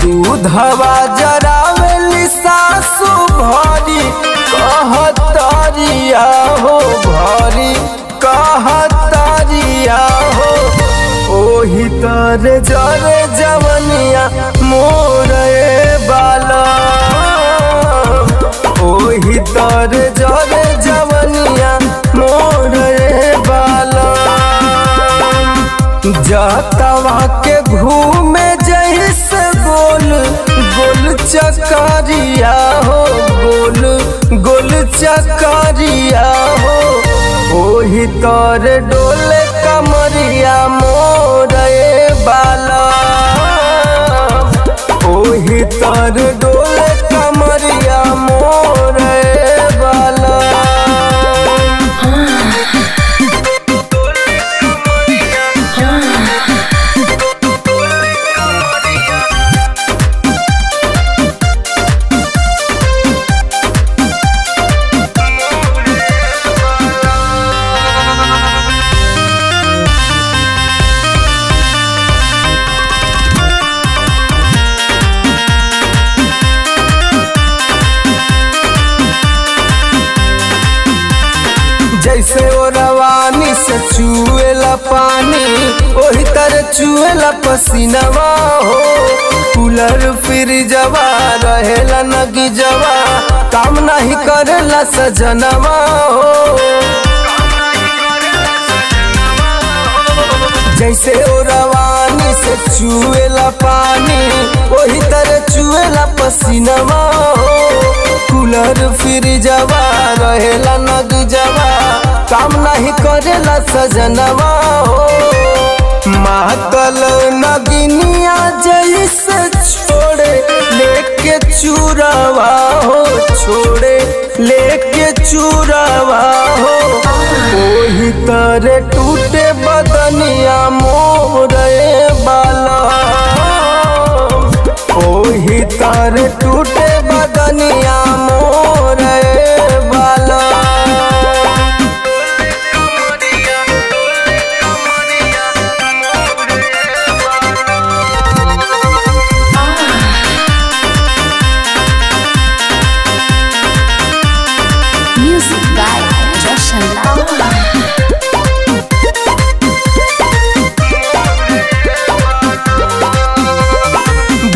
दूधवा जरावेली सासु भरी कहतरिया हो भरी कहतरिया हो ओही तरे जरे जवनिया मोरे बाला ओही तरे जरे जवनिया मोरे बाला जातवा के घूमे जैसे गोल गोल चकरिया हो गोल गोल चकरिया हो ओही तोरे डोले कमरिया मोरे बाला ओही तोरे डोले कमरिया मोरे बाला जैसे ओ रवानी से चुएला पानी ओही तरह चुएला पसीनवा हो कूलर फ्रिजवा रहेला नगी जवा काम नहीं करेला सजनवा हो जैसे ओ रवानी से चुएला पानी ओही तरह चुएला पसीनवा हो कूलर फ्रिजवा रहेला नग जवा काम नहीं करेला सजनवा हो मातल नगिनिया जैसे छोड़े लेके चूरावा हो छोड़े लेके चूरावा हो ओही तरे टूटे बदनिया मोरे बाला ओही तरे टूटे बदनिया मोरे बाला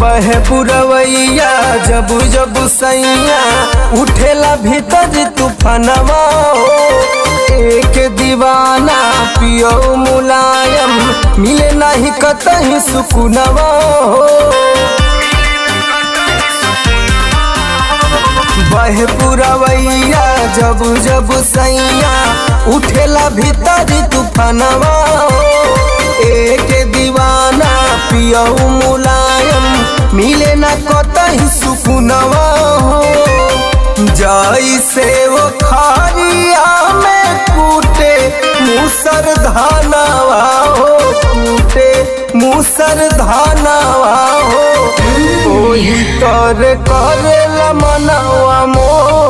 बहे पुरवैया जब जब सैया उठेला भीतर तूफानवा हो एक दीवाना पियो मुलायम मिले नहीं कतही सुकुनवा हो बहे पुरवैया जब जब सैया उठेला भीतर तूफानवा हो एक दीवाना पियो मुलायम मिले न कतही सुकुनवा हो जैसे वो खारिया में कूटे मूसर धानवा हो कूटे मूसर धानवा हो ओही तोरे करेला मनवा मोर